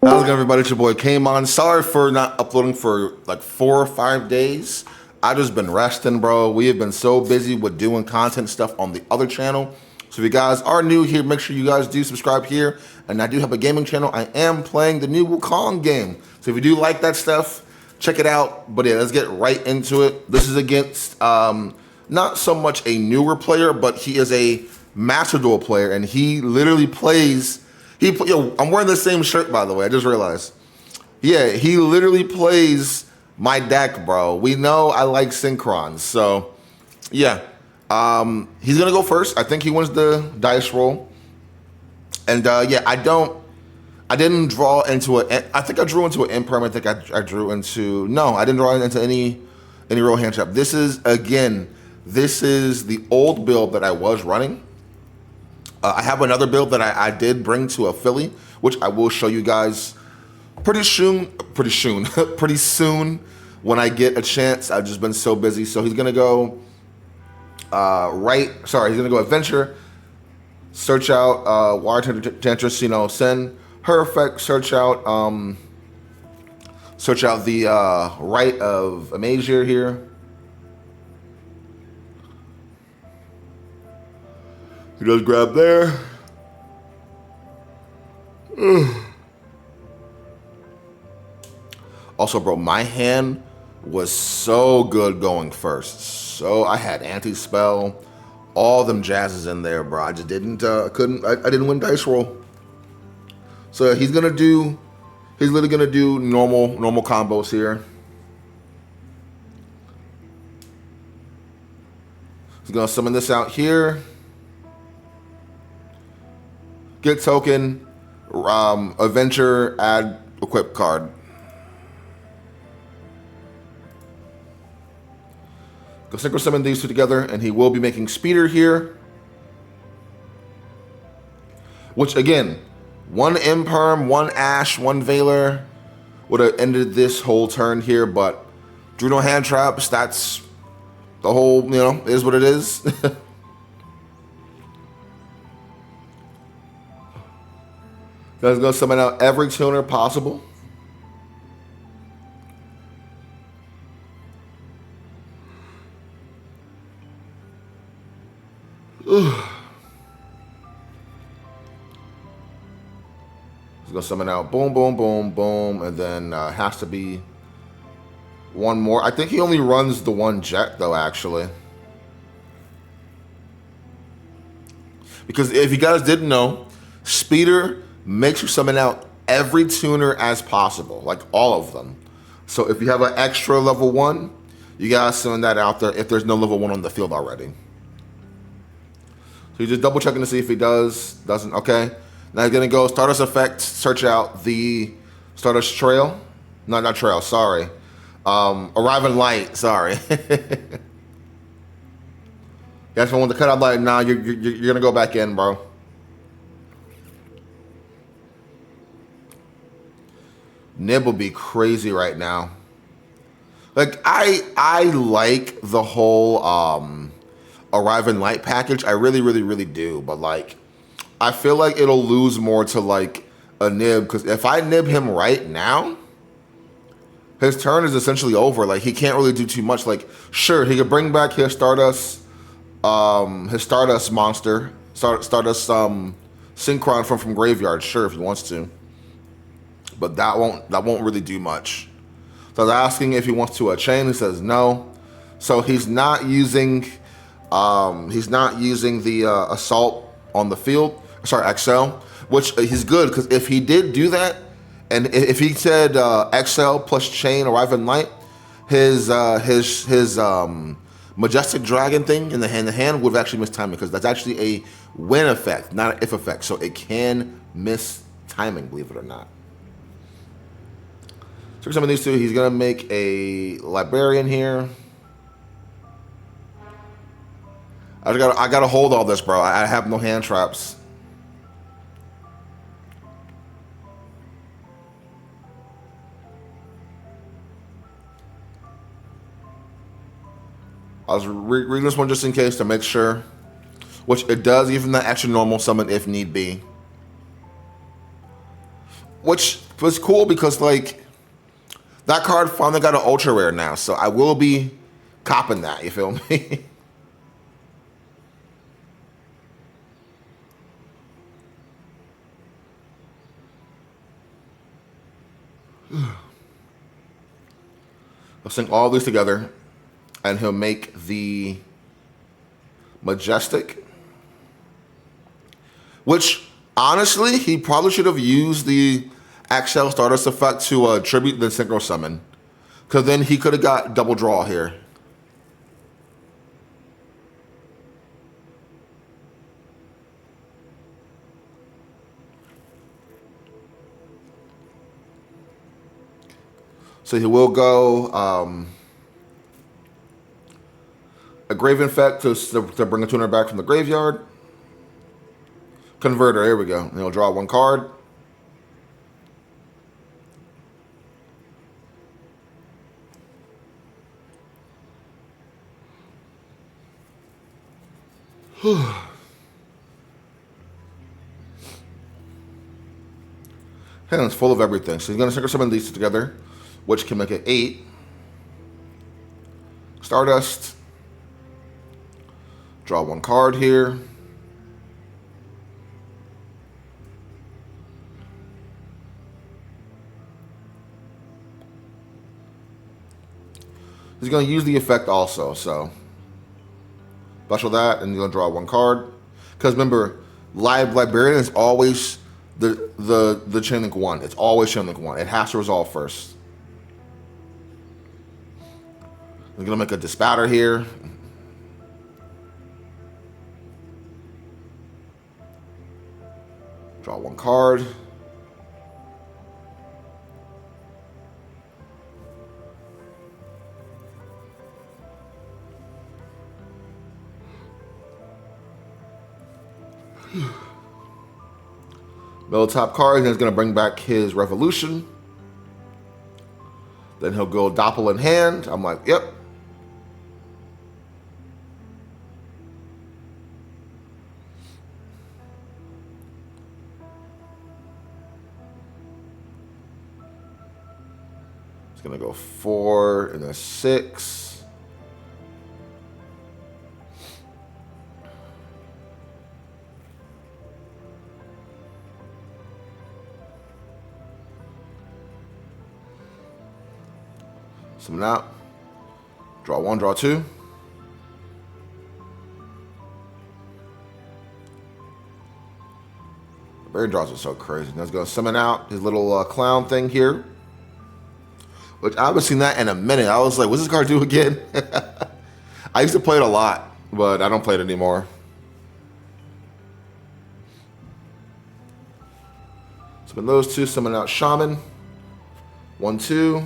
How's it going, everybody? It's your boy Kamon. Sorry for not uploading for like 4 or 5 days. I just been resting, bro. We have been so busy with doing content stuff on the other channel. So if you guys are new here, make sure you guys do subscribe here. And I do have a gaming channel. I am playing the new Wukong game. So if you do like that stuff, check it out. But yeah, let's get right into it. This is against not so much a newer player, but he is a Master Duel player, and he literally plays. Yo, I'm wearing the same shirt, by the way. I just realized. Yeah, he literally plays my deck, bro. We know I like Synchrons, so yeah. He's gonna go first. I think he wins the dice roll, and yeah, I didn't draw into I think I drew into an imperm. I think I drew into I didn't draw into any real hand trap. This is the old build that I was running. I have another build that I did bring to a Philly, which I will show you guys pretty soon when I get a chance. I've just been so busy. So he's gonna go he's gonna go Adventure, search out Water Tantricino, send her effect, search out the right of Amazir here. He does grab there. Also, bro, my hand was so good going first. So I had anti-spell, all them jazzes in there, bro. I just didn't, I didn't win dice roll. So he's literally gonna do normal combos here. He's gonna summon this out here. Get token, Adventure, add equip card. Go synchro summon these two together, and he will be making Speeder here. Which again, one Imperm, one Ash, one Veiler would have ended this whole turn here, but drew no hand traps. That's the whole, is what it is. Guys, gonna summon out every tuner possible. He's gonna summon out boom, boom, boom, boom, and then has to be one more. I think he only runs the one jet though, actually. Because if you guys didn't know, Speeder makes you summon out every tuner as possible, like all of them. So if you have an extra level 1, you gotta summon that out there if there's no level 1 on the field already. So you're just double checking to see if he doesn't, okay. Now you're gonna go Stardust Effect, search out the Stardust Trail. No, not Trail, sorry. Arriving Light, sorry. That's one with the cutout light. Nah, you're gonna go back in, bro. Nib will be crazy right now. Like I like the whole Arriving Light package. I really do. But like I feel like it'll lose more to like a Nib, because if I nib him right now, his turn is essentially over. Like he can't really do too much. Like sure, he could bring back his Stardust monster, Stardust Synchron from graveyard, sure, if he wants to. But that won't really do much. So I was asking if he wants to chain. He says no. So he's not using the assault on the field. Sorry, XL, which he's good, because if he did do that, and if he said XL plus chain Arriving Light, his Majestic Dragon thing in the hand would have actually missed timing, because that's actually a win effect, not an if effect. So it can miss timing, believe it or not. So some of these two, he's gonna make a Librarian here. I gotta hold all this, bro. I have no hand traps. I was reading this one just in case to make sure, which it does, even the extra normal summon if need be. Which So it's cool because like that card finally got an ultra rare now, so I will be copping that. You feel me? I'll sync all these together, and he'll make the Majestic, which honestly he probably should have used the Axel Stardust effect to tribute the Synchro Summon, because then he could have got double draw here. So he will go a Grave Infect to bring a tuner back from the graveyard. Converter, here we go. And he'll draw one card. Hand's full of everything. So he's going to Synchro Summon these together, which can make it 8. Stardust. Draw one card here. He's going to use the effect also, so special that, and you're going to draw one card. Because remember, Live Librarian is always the Chain Link 1. It's always Chain Link 1. It has to resolve first. We're going to make a Dispatter here. Draw one card. Middle top card, and he's going to bring back his Revolution. Then he'll go Doppel in hand. I'm like, yep. It's going to go 4 and a 6. Summon out. Draw 1, draw 2. Barry draws are so crazy. Now he's going to summon out his little clown thing here. Which I haven't seen that in a minute. I was like, what's this card do again? I used to play it a lot, but I don't play it anymore. Summon those two, summon out Shaman. 1, 2.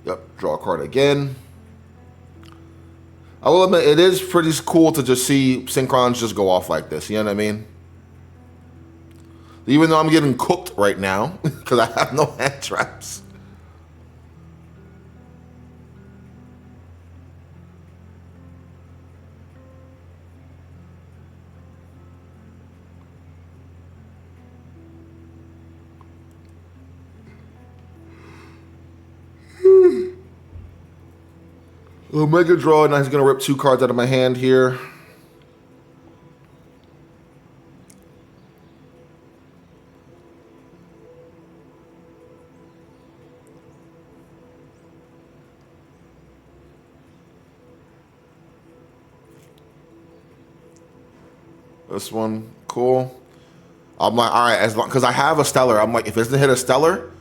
Yep, draw a card again. I will admit, it is pretty cool to just see Synchrons just go off like this, you know what I mean? Even though I'm getting cooked right now, because I have no hand traps. Mega draw, and now he's going to rip 2 cards out of my hand here. This one, cool. I'm like, all right, as long because I have a Stellar, I'm like, if it doesn't hit a Stellar,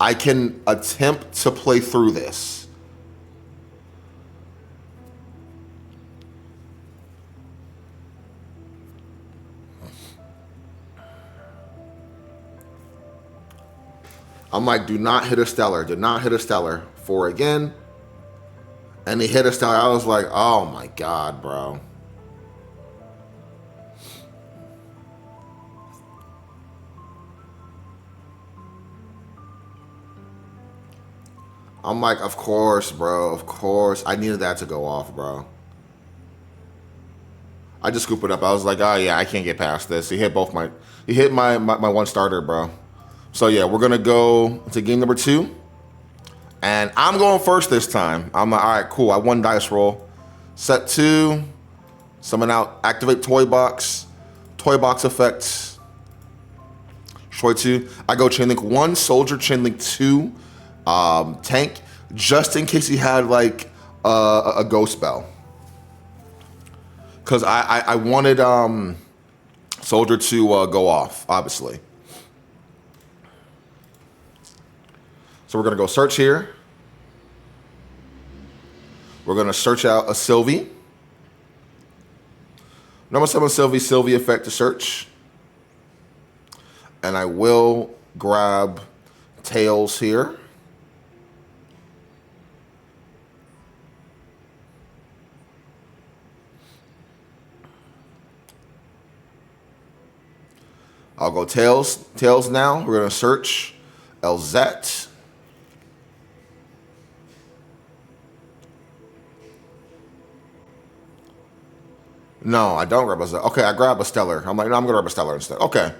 I can attempt to play through this. I'm like, do not hit a Stellar. Do not hit a Stellar. 4 again. And he hit a Stellar. I was like, oh my God, bro. I'm like, of course, bro. Of course. I needed that to go off, bro. I just scooped it up. I was like, oh yeah, I can't get past this. He hit my one starter, bro. So yeah, we're gonna go to game number 2. And I'm going first this time. I'm like, all right, cool. I won dice roll. Set 2. Summon out, activate toy box. Toy box effect. Destroy 2. I go chain link 1, soldier, chain link 2, tank, just in case he had like a ghost spell. Because I wanted soldier to go off, obviously. So we're gonna go search here. We're gonna search out a Sylvie. Number 7 Sylvie effect to search. And I will grab Tails here. I'll go Tails. Tails now. We're gonna search Elzette. No, I don't grab a Stellar. Okay, I grab a Stellar. I'm like, no, I'm gonna grab a Stellar instead. Okay.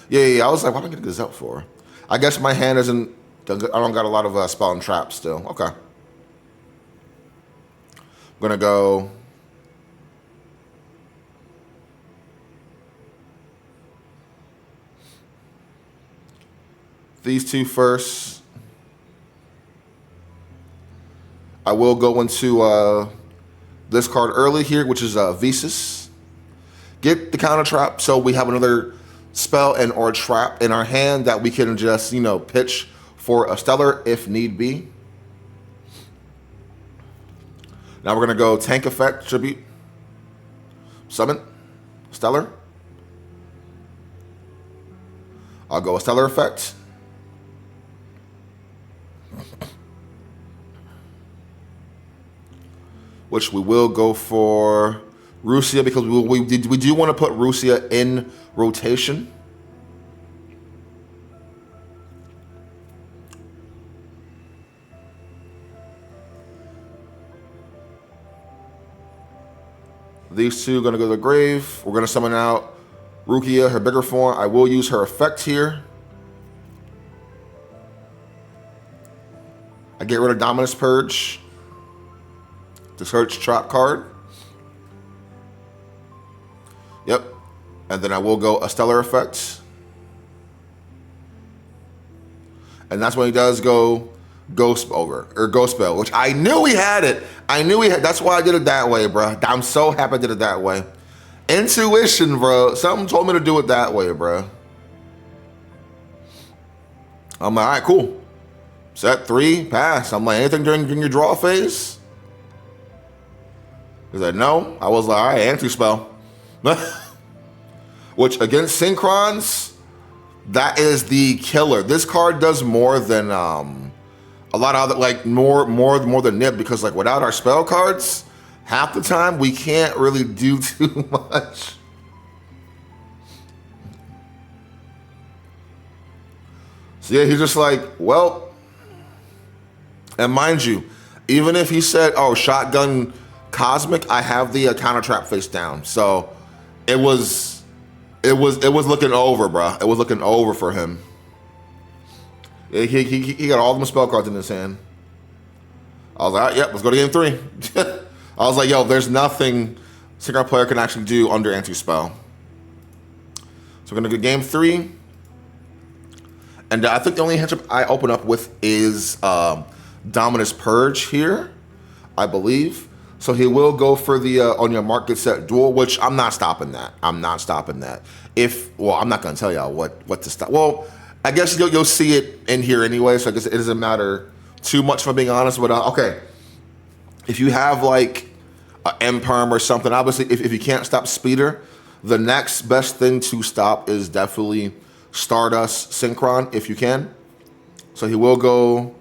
Yeah. I was like, what am I getting this out for? I guess my hand isn't, I don't got a lot of spell and trap still. Okay. I'm gonna go. These 2 first. I will go into this card early here, which is Visas. Get the counter trap so we have another spell and or trap in our hand that we can just, pitch for a Stellar if need be. Now we're going to go tank effect, tribute, summon, Stellar. I'll go a Stellar effect. Which we will go for Rusia because we do want to put Rusia in rotation. These 2 are going to go to the grave. We're going to summon out Rukia, her bigger form. I will use her effect here. I get rid of Dominus Purge to search trap card. Yep. And then I will go a Stellar effect. And that's when he does go Ghost Ogre, or Ghost Spell, which I knew he had it. That's why I did it that way, bro. I'm so happy I did it that way. Intuition, bro. Something told me to do it that way, bro. I'm like, all right, cool. Set 3, pass. I'm like, anything during your draw phase? He said, no. I was like, all right, anti-spell. Which, against Synchrons, that is the killer. This card does more than a lot of other, like more than Nib, because like without our spell cards, half the time we can't really do too much. So yeah, he's just like, well, and mind you, even if he said, oh, shotgun cosmic, I have the counter trap face down. So it was looking over, bro. It was looking over for him. He got all them spell cards in his hand. I was like, all right, yep, let's go to game 3. I was like, yo, there's nothing Synchron player can actually do under anti-spell. So we're gonna go game 3. And I think the only heads up I open up with is Dominus Purge here, I believe. So he will go for the on your mark get set duel, which I'm not stopping that. I'm not stopping that. I'm not gonna tell y'all what to stop. Well, I guess you'll see it in here anyway, so I guess it doesn't matter too much, if I'm being honest. But okay, if you have like an M-Perm or something, obviously if you can't stop Speeder, the next best thing to stop is definitely Stardust Synchron, if you can. So he will go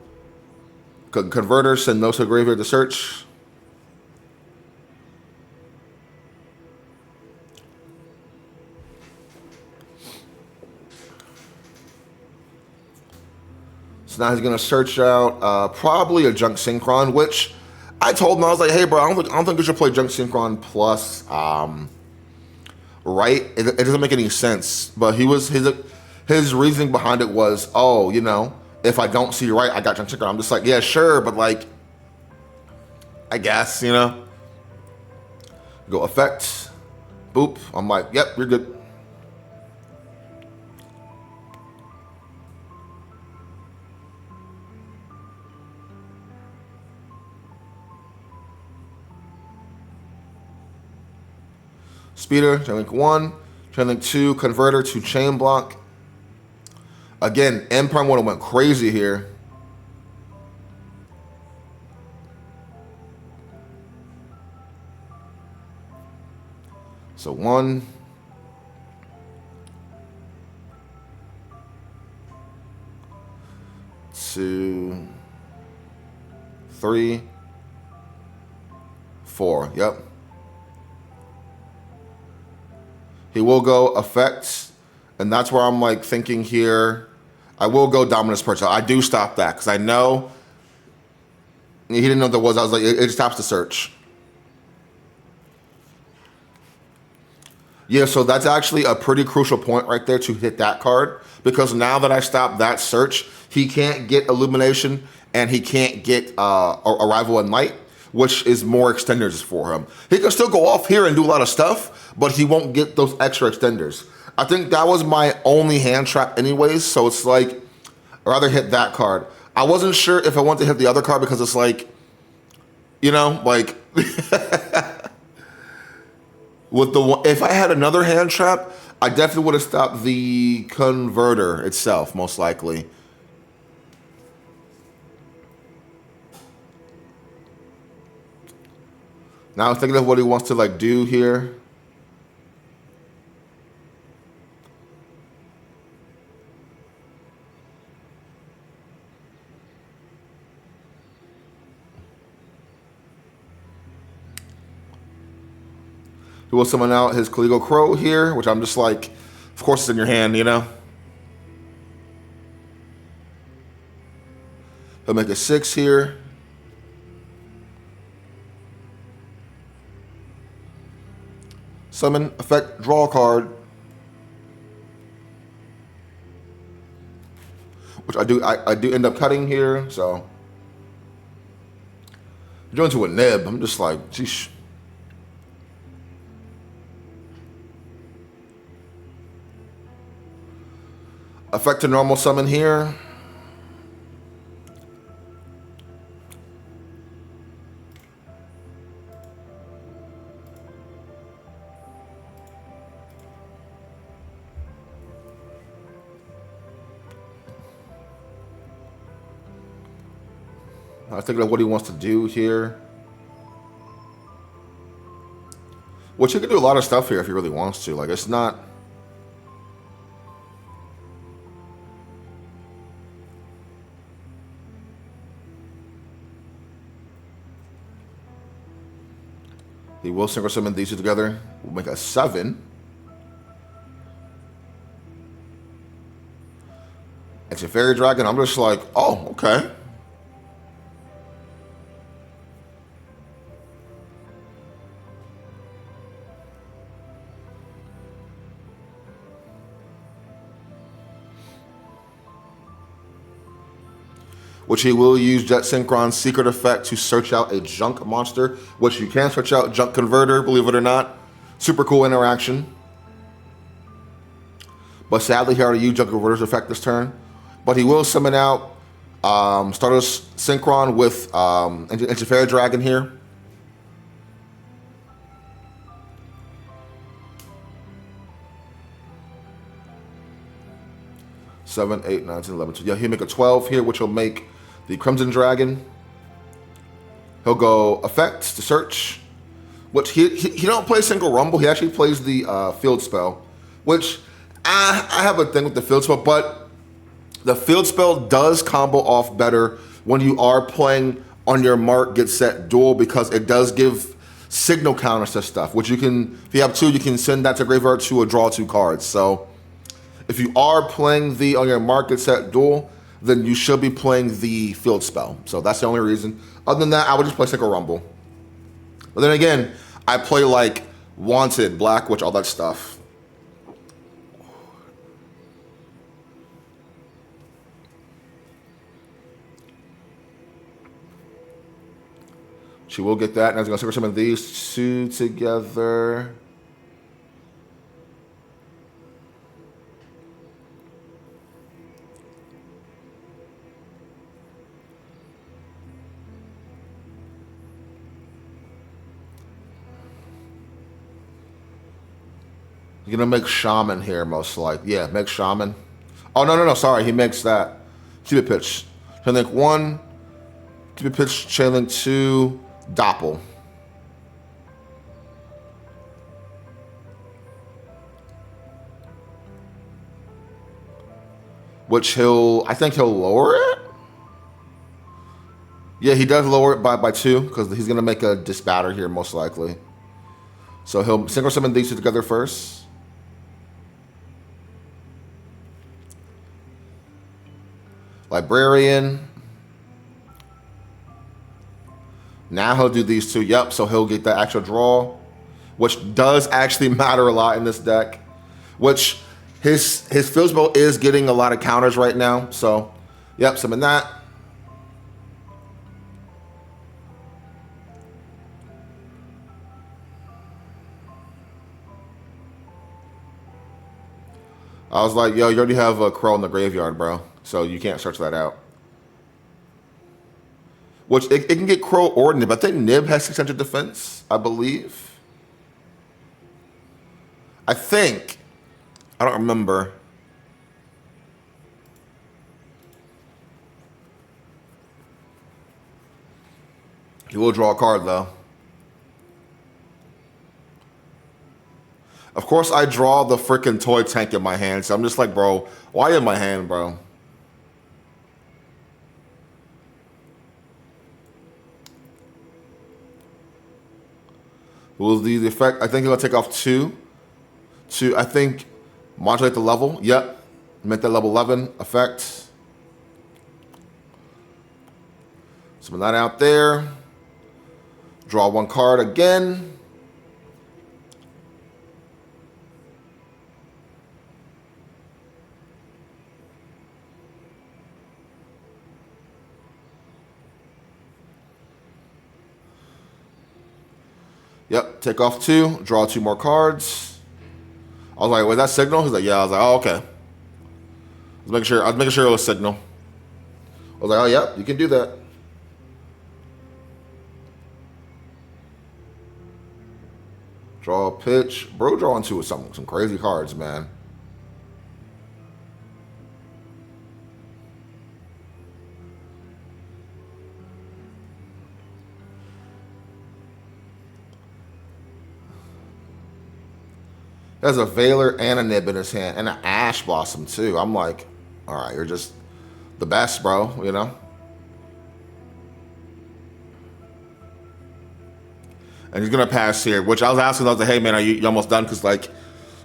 Converter, send those to the graveyard to search. So now he's gonna search out probably a Junk Synchron, which I told him, I was like, hey bro, I don't think you should play Junk Synchron plus, right? It doesn't make any sense. But his reasoning behind it was, oh, you know, if I don't see right, I got Junk Synchron. I'm just like, yeah, sure, but like, I guess, you know. Go effect, boop. I'm like, yep, you're good. Speeder, chain link 1, chain link 2, converter to chain block. Again, M Prime would have went crazy here. So 1, 2, 3, 4. Yep. He will go effects, and that's where I'm like thinking here. I will go Dominus Perch. I do stop that because I know he didn't know what there was. I was like, it stops the search. Yeah, so that's actually a pretty crucial point right there to hit that card, because now that I stop that search, he can't get Illumination and he can't get Arrival and Light, which is more extenders for him. He can still go off here and do a lot of stuff, but he won't get those extra extenders. I think that was my only hand trap anyways, so it's like, I'd rather hit that card. I wasn't sure if I want to hit the other card because it's like, you know, like, with the one, if I had another hand trap, I definitely would have stopped the converter itself, most likely. Now I'm thinking of what he wants to like do here. He will summon out his Caligo Crow here, which I'm just like, of course it's in your hand, you know? He'll make a 6 here. Summon, effect, draw a card. Which I do end up cutting here, so. Going to a nib, I'm just like, geesh. Effect to normal summon here. I was thinking of what he wants to do here. Which he could do a lot of stuff here if he really wants to. Like, it's not... He will synchro summon these two together. We'll make a 7. It's a Fairy Dragon. I'm just like, oh, okay. Which he will use Jet Synchron's secret effect to search out a junk monster, which you can search out junk converter, believe it or not. Super cool interaction. But sadly, he already used junk converter's effect this turn. But he will summon out Stardust Synchron with Fairy Dragon here. Seven, 8, 9, 10, 11, 12. Yeah, he'll make a 12 here, which will make the Crimson Dragon. He'll go effects to search, which he don't play single rumble. He actually plays the field spell, which I have a thing with the field spell, but the field spell does combo off better when you are playing on your mark, get set, duel, because it does give signal counters to stuff, which you can, if you have 2, you can send that to graveyard 2 or draw 2 cards. So if you are playing the on your mark, get set, duel, then you should be playing the field spell. So that's the only reason. Other than that, I would just play Synchro Rumble. But then again, I play like Wanted, Black Witch, all that stuff. She will get that. And I was going to Synchro Summon these two together. You're going to make Shaman here, most likely. Yeah, make Shaman. Oh, no. Sorry, he makes that. Keep it pitch. Chain Link 1. Keep it pitch. Chain Link 2. Doppel. Which I think he'll lower it? Yeah, he does lower it by 2, because he's going to make a Disbatter here, most likely. So he'll Synchro Summon these two together first. Librarian. Now he'll do these two. Yep, so he'll get the actual draw, which does actually matter a lot in this deck. Which his field spell is getting a lot of counters right now. So, yep, summon that. I was like, yo, you already have a Crow in the graveyard, bro. So you can't search that out. Which, it can get Crow or Nib. I think Nib has 600 defense, I believe. I think. I don't remember. He will draw a card, though. Of course, I draw the freaking toy tank in my hand, so I'm just like, bro, why in my hand, bro? Will the effect? I think he'll take off 2. I think, modulate the level. Yep. Make that level 11 effect. Summon that out there. Draw 1 card again. Yep, take off 2, draw 2 more cards. I was like, was that signal? He's like, yeah. I was like, oh, okay. I was making sure it was signal. I was like, oh, yep, you can do that. Draw a pitch. Bro, drawing 2 with some crazy cards, man. Has a Veiler and a Nib in his hand, and an Ash Blossom too. I'm like, all right, you're just the best, bro, you know? And he's gonna pass here, which I was asking, I was like, hey man, are you almost done? Because like,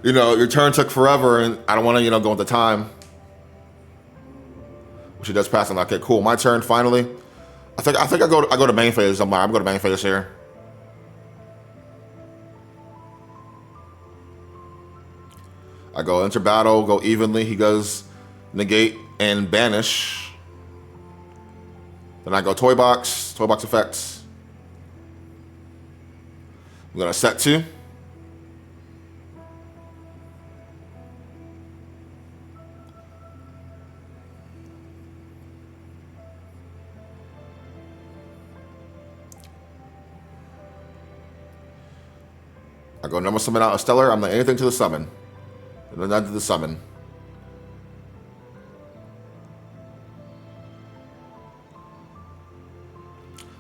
you know, your turn took forever and I don't wanna, go with the time. Which he does pass. I'm like, okay, cool, my turn finally. I think I go to main phase. I'm going to main phase here. I go enter battle, go evenly. He goes negate and banish. Then I go toy box effects. I'm gonna set 2. I go number summon out a stellar. I'm like anything to the summon. And then to the summon.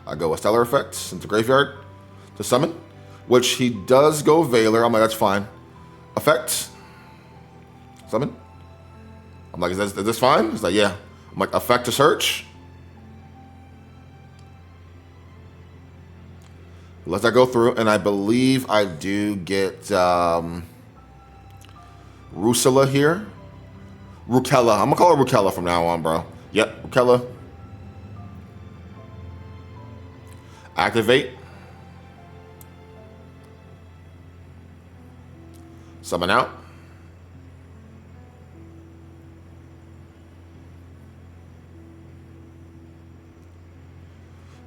I go a stellar effect into graveyard to summon, which he does go Veiler. I'm like, that's fine. Effect. Summon. I'm like, is this fine? He's like, yeah. I'm like, effect to search. Let that go through, and I believe I do get Rusella here. Rukella. I'm gonna call her Rukella from now on, bro. Yep, Ukella. Activate. Summon out.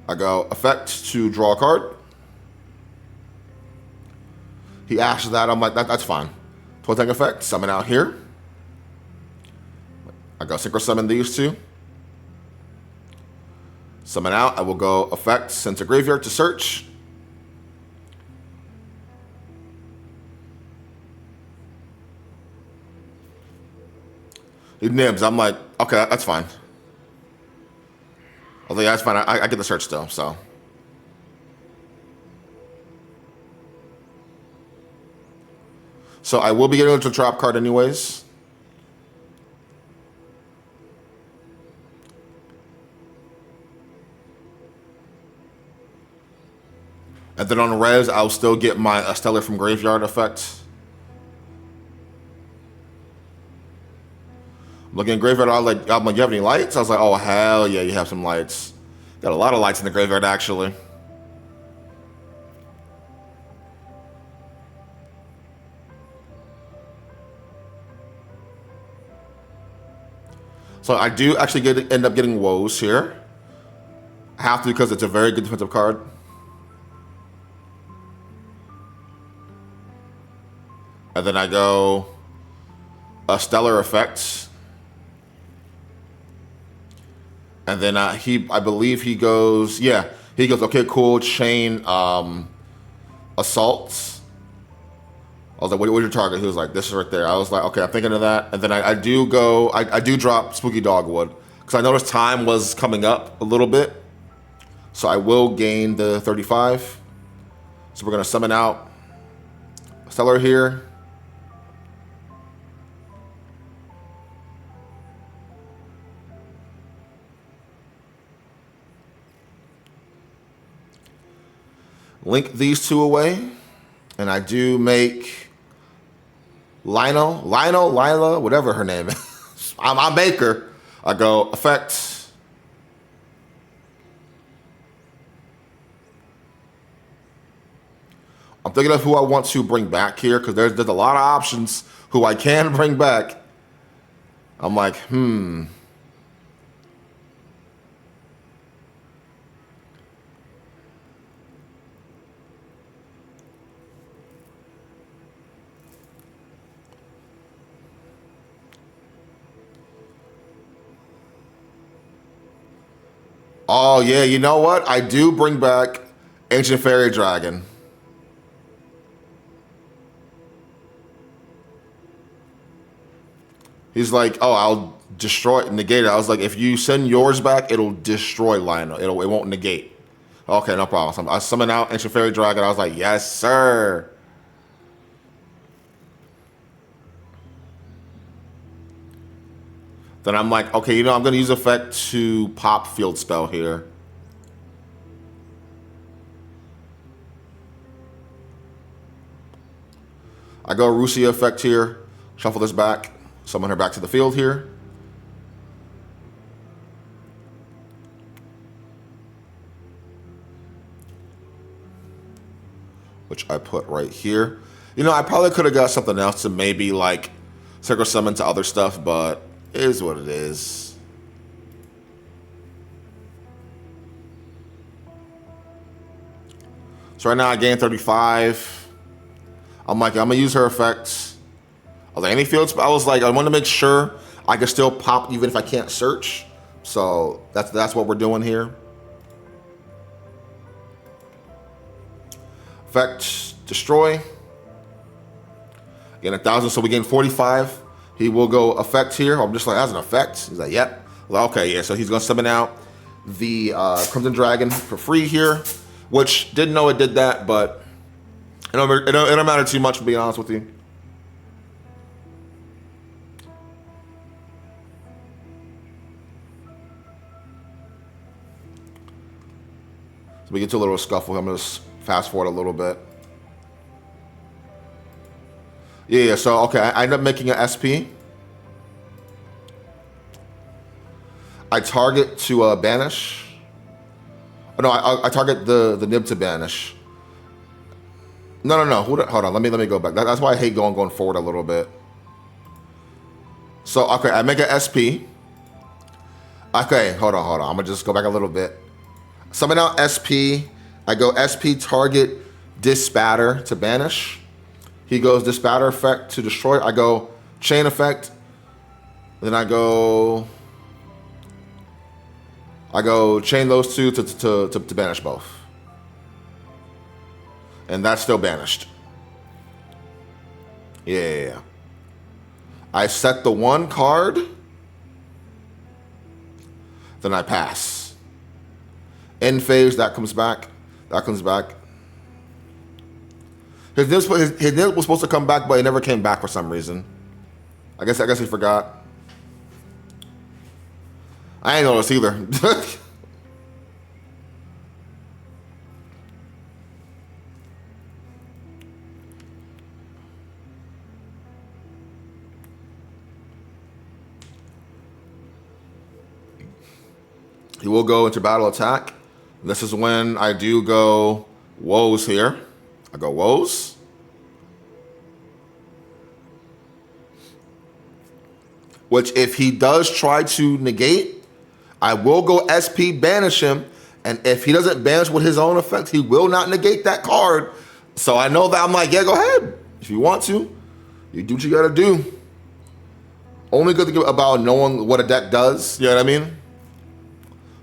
I go effect to draw a card. He asks that. I'm like, that's fine. Totem effect. Summon out here. I go synchro summon these two. Summon out. I will go effect, send to graveyard to search. He nibs. I'm like, okay, that's fine. I was like, yeah, that's fine. I get the search still, so. So I will be getting into a trap card anyways. And then on res, I'll still get my Stellar from Graveyard effect. Looking at Graveyard, I'm like, you have any lights? I was like, oh, hell yeah, you have some lights. Got a lot of lights in the Graveyard, actually. So I do actually end up getting Woes here. I have to because it's a very good defensive card. And then I go a Stellar effect. And then I believe he goes, yeah, he goes, okay, cool, chain assaults. I was like, what's your target? He was like, this is right there. I was like, okay, I'm thinking of that. And then I do drop Spooky Dogwood because I noticed time was coming up a little bit. So I will gain the 35. So we're going to summon out Stellar here. Link these two away. And I do make Lila, whatever her name is. I make her. I go effect. I'm thinking of who I want to bring back here because there's a lot of options who I can bring back. I'm like, Oh, yeah, you know what? I do bring back Ancient Fairy Dragon. He's like, oh, I'll destroy it, negate it. I was like, if you send yours back, it'll destroy Lionel. It won't negate. Okay, no problem. So I summon out Ancient Fairy Dragon. I was like, yes, sir. Then I'm like, okay, I'm going to use effect to pop Field Spell here. I go Rusia effect here, shuffle this back, summon her back to the field here. Which I put right here. I probably could have got something else to maybe like Synchro Summon to other stuff, but it is what it is. So right now I gain 35. I'm like, I'm gonna use her effects. I was like, any field spell. I was like, I want to make sure I can still pop even if I can't search. So that's what we're doing here. Effect destroy. Gain 1,000, so we gain 45. He will go effect here. I'm just like, that's an effect. He's like, yep. Like, okay, yeah. So he's gonna summon out the Crimson Dragon for free here, which didn't know it did that, but it don't matter too much, to be honest with you. So we get to a little scuffle. I'm gonna fast forward a little bit. Yeah, so okay, I end up making an SP. I target to banish. Oh, no, I target the nib to banish. No. Hold on. Let me go back. That's why I hate going forward a little bit. So okay, I make an SP. Okay, hold on. I'm gonna just go back a little bit. Summon out SP. I go SP target Dispatter to banish. He goes Dispatter effect to destroy. I go chain effect. Then I go chain those two to banish both. And that's still banished. Yeah. I set the one card. Then I pass. End phase, that comes back. That comes back. His nib was supposed to come back, but it never came back for some reason. I guess he forgot. I ain't noticed either. He will go into battle attack. This is when I do go woes here. I go woes. Which if he does try to negate, I will go SP banish him. And if he doesn't banish with his own effect, he will not negate that card. So I know that I'm like, yeah, go ahead. If you want to, you do what you gotta do. Only good thing about knowing what a deck does, you know what I mean?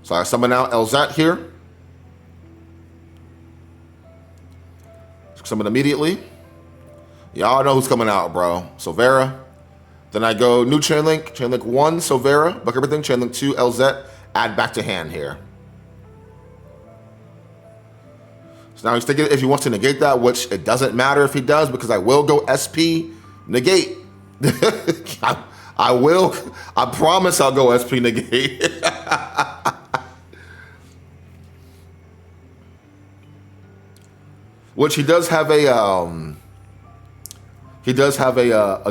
So I summon out Elzat here. Summon immediately. Y'all know who's coming out, bro. Silvera. Then I go new chain link 1, Silvera, book everything, chain link 2, Elzat, add back to hand here. So now he's thinking if he wants to negate that, which it doesn't matter if he does, because I will go SP negate. I will. I promise I'll go SP negate. Which he does have a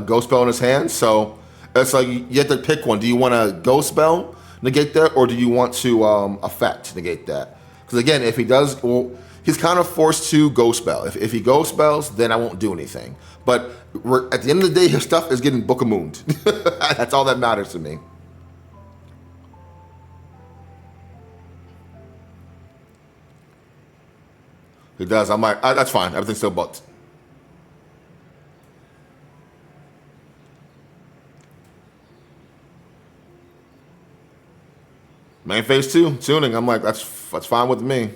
ghost spell in his hand, so it's like you have to pick one. Do you want a ghost spell negate that, or do you want to effect negate that? Because again, if he does, well, he's kind of forced to ghost spell. If he ghost spells, then I won't do anything. But at the end of the day, his stuff is getting Book of Mooned. That's all that matters to me. He does. I'm like, that's fine. Everything's still booked. Main phase 2, tuning. I'm like, that's fine with me.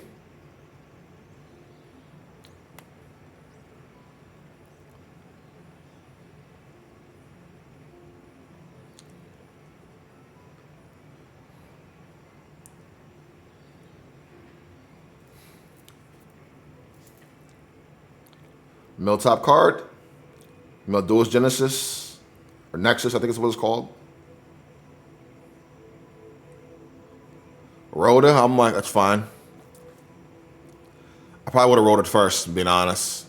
Mill top card. Mill Duelist Genesis. Or Nexus, I think is what it's called. Rhoda, I'm like, that's fine. I probably would have rolled it first, being honest.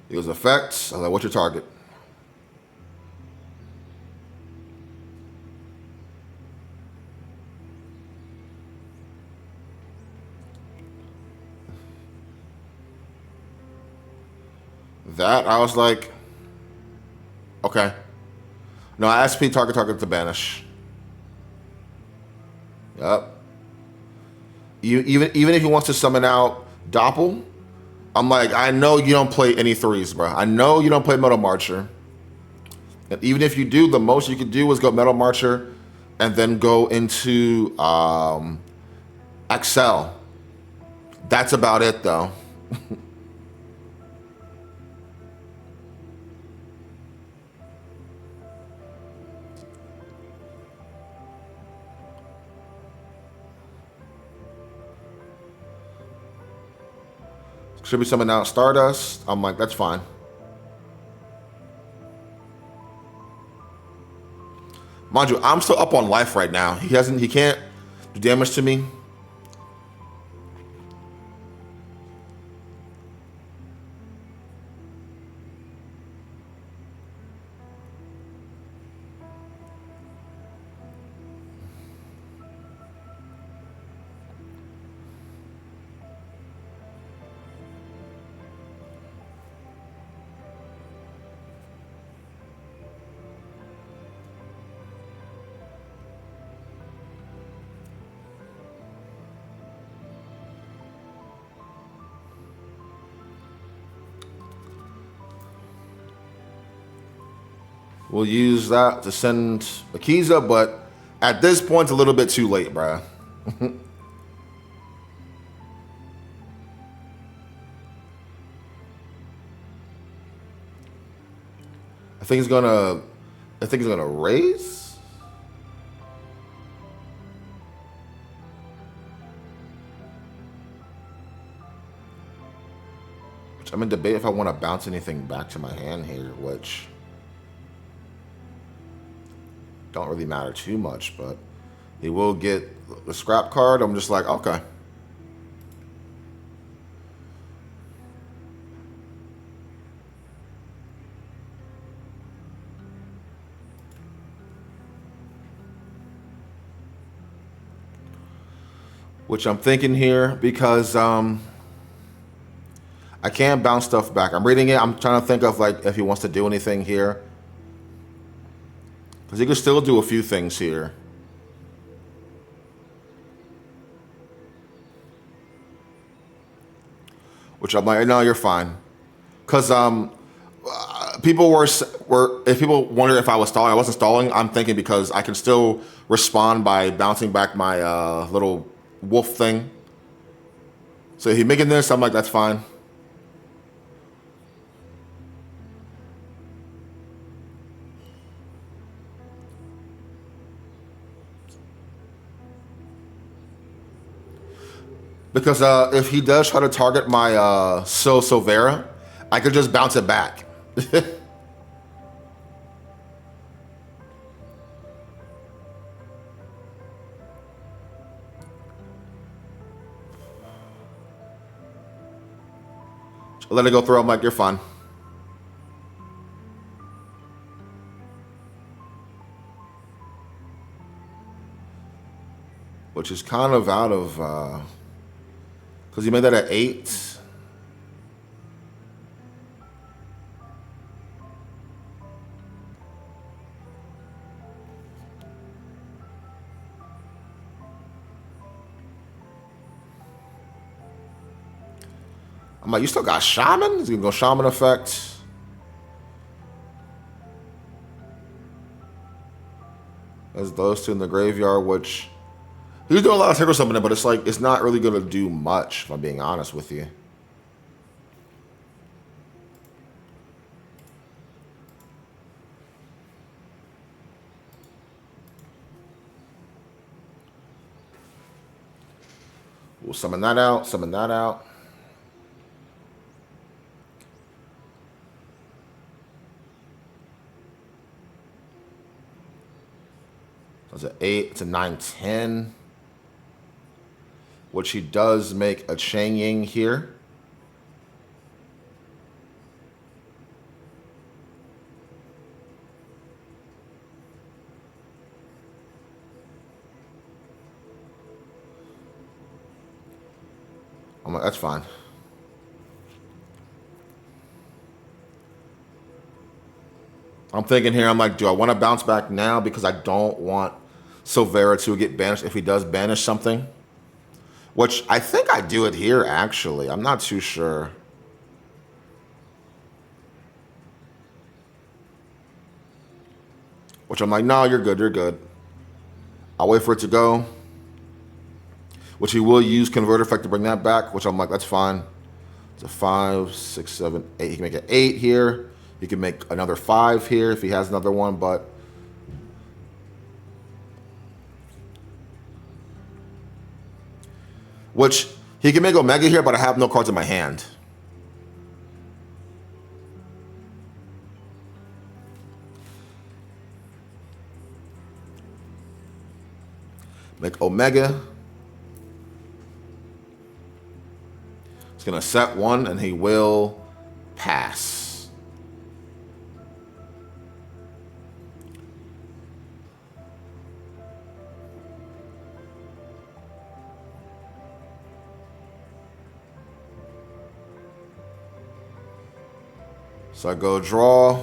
Use effects. I was like, what's your target? That, I was like, okay. No, I SP target to banish. Yep. Even if he wants to summon out Doppel, I'm like, I know you don't play any threes, bro. I know you don't play Metal Marcher. And even if you do, the most you could do is go Metal Marcher and then go into Excel. That's about it, though. Should be summoning out Stardust. I'm like, that's fine. Mind you, I'm still up on life right now. He can't do damage to me. We'll use that to send Akiza, but at this point, it's a little bit too late, bruh. I think he's gonna raise. Which I'm in debate if I want to bounce anything back to my hand here, which don't really matter too much, but he will get the scrap card. I'm just like, okay. Which I'm thinking here because I can't bounce stuff back. I'm reading it. I'm trying to think of like if he wants to do anything here. Because he could still do a few things here. Which I'm like, no, you're fine. Because people were if people wonder if I was stalling, I wasn't stalling. I'm thinking because I can still respond by bouncing back my little wolf thing. So if he's making this, I'm like, that's fine. Because if he does try to target my Silvera, I could just bounce it back. Let it go through. I'm like, you're fine. Which is kind of out of... because you made that at 8. I'm like, you still got Shaman? He's going to go Shaman effect. There's those two in the graveyard, which... He's doing a lot of Tickle Summoning, but it's like, it's not really going to do much, if I'm being honest with you. We'll summon that out, summon that out. That's an 8, it's a 9-10. Which he does make a Chang Ying here. I'm like, that's fine. I'm thinking here, I'm like, do I want to bounce back now because I don't want Silvera to get banished if he does banish something? Which I think I do it here, actually. I'm not too sure. Which I'm like, no, you're good, you're good. I'll wait for it to go. Which he will use Converter Effect to bring that back, which I'm like, that's fine. It's a 5, 6, 7, 8. He can make an 8 here. He can make another 5 here if he has another one, but... Which, he can make Omega here, but I have no cards in my hand. Make Omega. He's gonna set one and he will pass. So I go draw.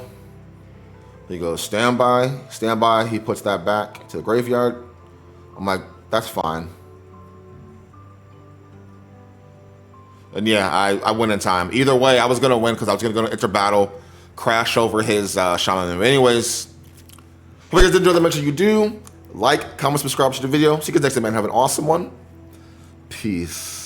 He goes standby, standby. He puts that back to the graveyard. I'm like, that's fine. And yeah, I win in time. Either way, I was going to win because I was going to go into battle, crash over his shaman. Anyways, if you guys did enjoy the, make sure you do like, comment, subscribe to the video. See you guys next time, man. Have an awesome one. Peace.